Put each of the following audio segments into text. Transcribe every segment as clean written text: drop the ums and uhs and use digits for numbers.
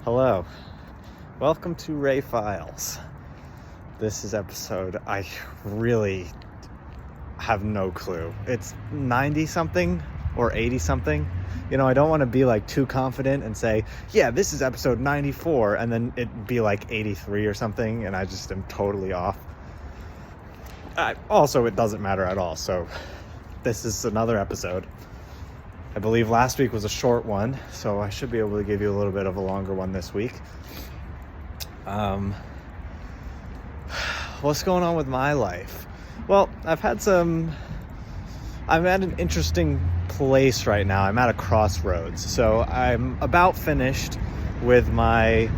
Hello, welcome to Ray Files. This is episode, I really have no clue. It's 90 something or 80 something. You know, I don't want to be like too confident and say, yeah, this is episode 94, and then it be like 83 or something, and I just am totally off. Also, it doesn't matter at all, so this is another episode. I believe last week was a short one, so I should be able to give you a little bit of a longer one this week. What's going on with my life? Well, I'm at an interesting place right now. I'm at a crossroads. So I'm about finished with my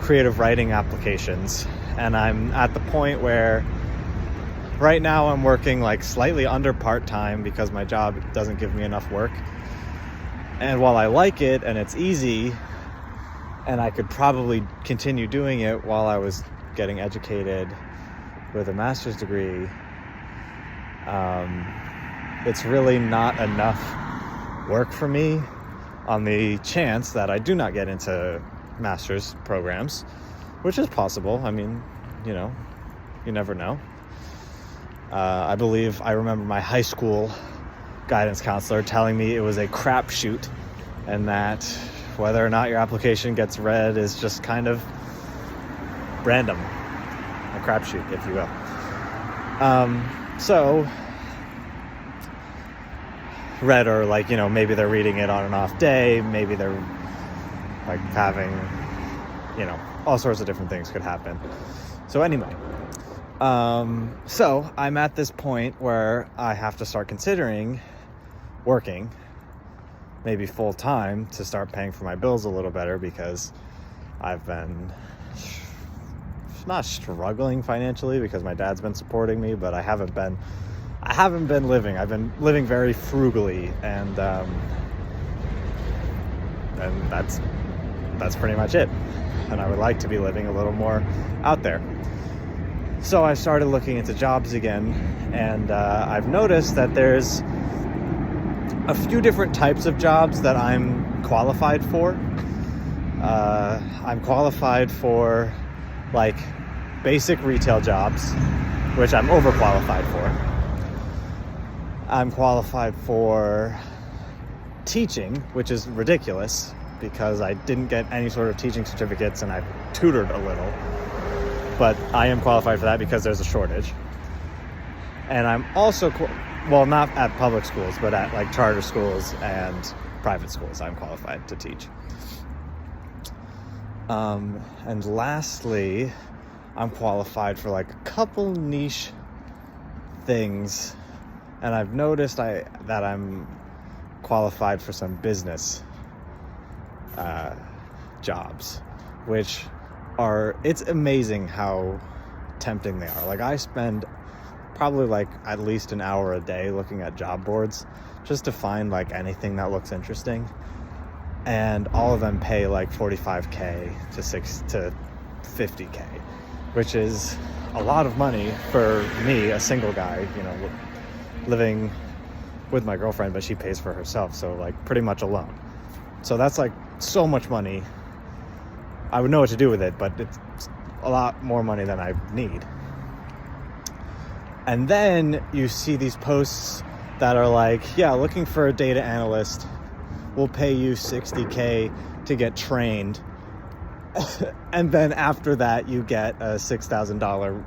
creative writing applications, and I'm at the point where right now I'm working like slightly under part-time because my job doesn't give me enough work. And while I like it and it's easy, and I could probably continue doing it while I was getting educated with a master's degree, it's really not enough work for me on the chance that I do not get into master's programs, which is possible. I mean, you know, you never know. I remember my high school guidance counselor telling me it was a crapshoot, and that whether or not your application gets read is just kind of random, a crapshoot, if you will. So read, or like, you know, maybe they're reading it on an off day, maybe they're like having, you know, all sorts of different things could happen. So anyway, so I'm at this point where I have to start considering working maybe full time to start paying for my bills a little better, because I've been not struggling financially because my dad's been supporting me, but I haven't been living. I've been living very frugally, and that's pretty much it. And I would like to be living a little more out there. So I started looking into jobs again, and I've noticed that there's a few different types of jobs that I'm qualified for. I'm qualified for like basic retail jobs, which I'm overqualified for. I'm qualified for teaching, which is ridiculous because I didn't get any sort of teaching certificates and I tutored a little. But I am qualified for that because there's a shortage. And I'm also, not at public schools, but at like charter schools and private schools, I'm qualified to teach. And lastly, I'm qualified for like a couple niche things. And I've noticed that I'm qualified for some business jobs, which it's amazing how tempting they are. Like, I spend probably like at least an hour a day looking at job boards just to find like anything that looks interesting, and all of them pay like $45K to $50K, which is a lot of money for me, a single guy, you know, living with my girlfriend, but she pays for herself, so like pretty much alone. So that's like so much money. I would know what to do with it, but it's a lot more money than I need. And then you see these posts that are like, yeah, looking for a data analyst, we'll pay you $60K to get trained. And then after that, you get a $6,000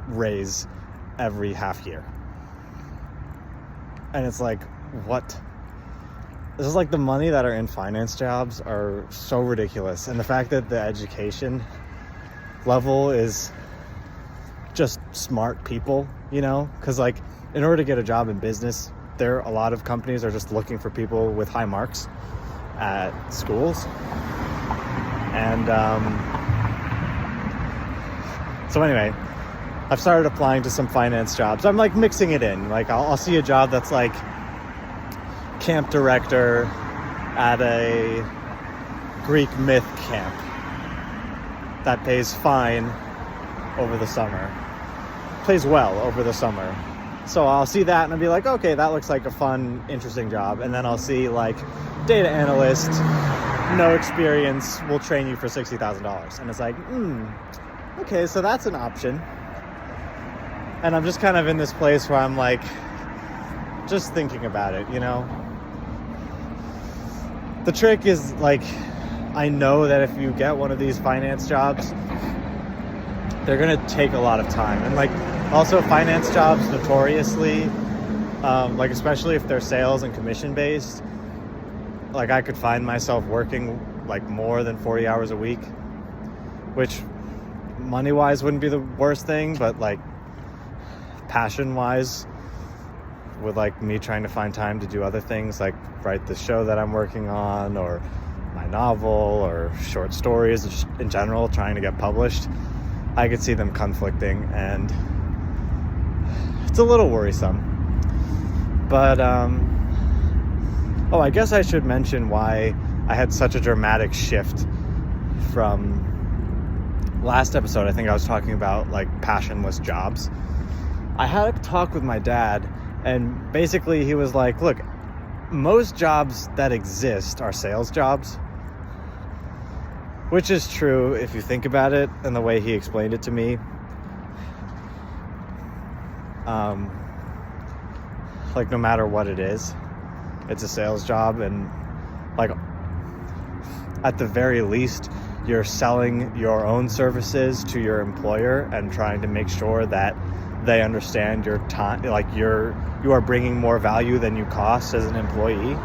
raise every half year. And it's like, what? This is like the money that are in finance jobs are so ridiculous. And the fact that the education level is just smart people, you know, because like in order to get a job in business, a lot of companies are just looking for people with high marks at schools. And so anyway, I've started applying to some finance jobs. I'm like mixing it in. Like I'll see a job that's like camp director at a Greek myth camp that pays fine over the summer. Plays well over the summer. So I'll see that and I'll be like, okay, that looks like a fun, interesting job. And then I'll see like data analyst no experience, we'll train you for $60,000. And it's like, okay, so that's an option. And I'm just kind of in this place where I'm like, just thinking about it, you know? The trick is, like, I know that if you get one of these finance jobs, they're gonna take a lot of time. And like, also finance jobs notoriously, like especially if they're sales and commission based, like I could find myself working like more than 40 hours a week, which money wise wouldn't be the worst thing, but like passion wise, with like me trying to find time to do other things, like write the show that I'm working on, or my novel, or short stories just in general, trying to get published, I could see them conflicting, and it's a little worrisome. But I guess I should mention why I had such a dramatic shift from last episode. I think I was talking about like passionless jobs. I had a talk with my dad, and basically he was like, look, most jobs that exist are sales jobs, which is true if you think about it, and the way he explained it to me. Like no matter what it is, it's a sales job, and like at the very least you're selling your own services to your employer and trying to make sure that they understand your time, like you are bringing more value than you cost as an employee.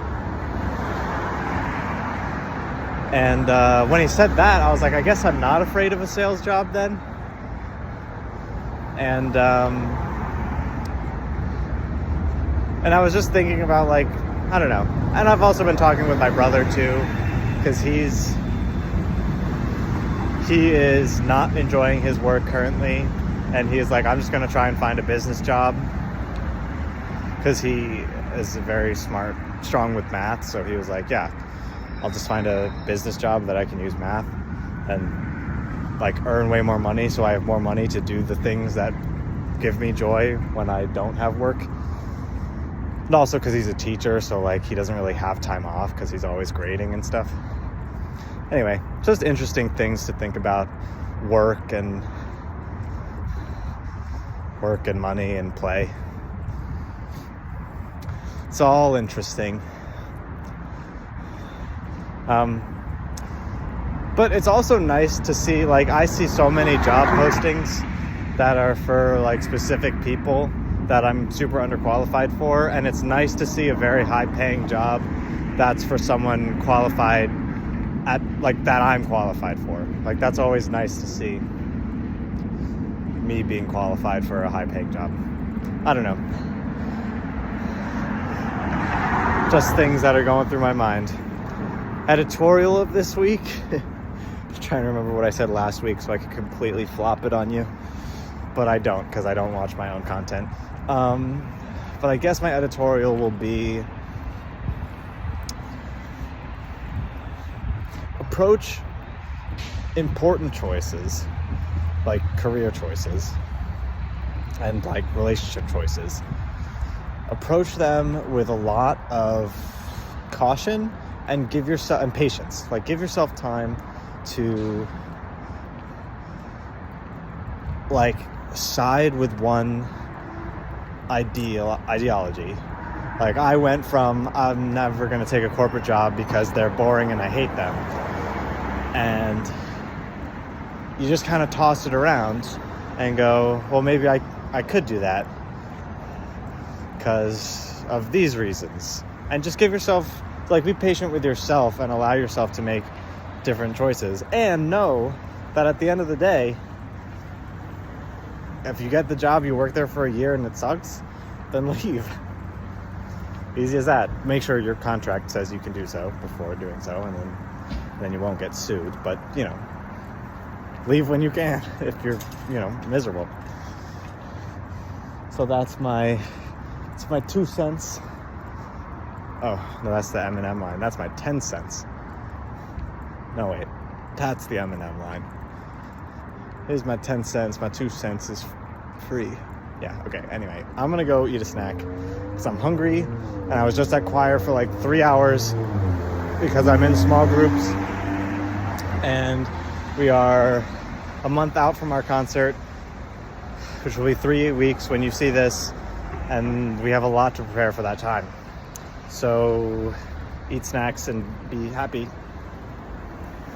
And when he said that, I was like, I guess I'm not afraid of a sales job then. And I was just thinking about, like, I don't know. And I've also been talking with my brother too, because he is not enjoying his work currently, and he is like, I'm just going to try and find a business job, because he is very strong with math. So he was like, yeah, I'll just find a business job that I can use math and like earn way more money, so I have more money to do the things that give me joy when I don't have work. And also because he's a teacher, so like he doesn't really have time off because he's always grading and stuff. Anyway, just interesting things to think about. Work and money and play. It's all interesting. But it's also nice to see, like, I see so many job postings that are for like specific people that I'm super underqualified for, and it's nice to see a very high paying job that's for someone qualified at, like, that I'm qualified for. Like, that's always nice to see, me being qualified for a high paying job. I don't know, just things that are going through my mind. Editorial of this week. I'm trying to remember what I said last week so I could completely flop it on you, but I don't, because I don't watch my own content. But I guess my editorial will be: approach important choices, like career choices and like relationship choices. Approach them with a lot of caution and give yourself patience. Like, give yourself time to like side with one ideology. Like, I went from, I'm never going to take a corporate job because they're boring and I hate them, and you just kind of toss it around and go, well, maybe I could do that because of these reasons. And just give yourself, like, be patient with yourself and allow yourself to make different choices, and know that at the end of the day, if you get the job, you work there for a year and it sucks, then leave. Easy as that. Make sure your contract says you can do so before doing so, and then you won't get sued. But, you know, leave when you can if you're, you know, miserable. So it's my 2 cents. Oh, no, that's the M&M line. That's my 10 cents. No, wait. That's the M&M line. Here's my 10 cents. My 2 cents is free. Yeah, okay. Anyway, I'm going to go eat a snack because I'm hungry. And I was just at choir for like 3 hours. because I'm in small groups, and we are a month out from our concert, which will be 3 weeks when you see this, and we have a lot to prepare for that time. So eat snacks and be happy.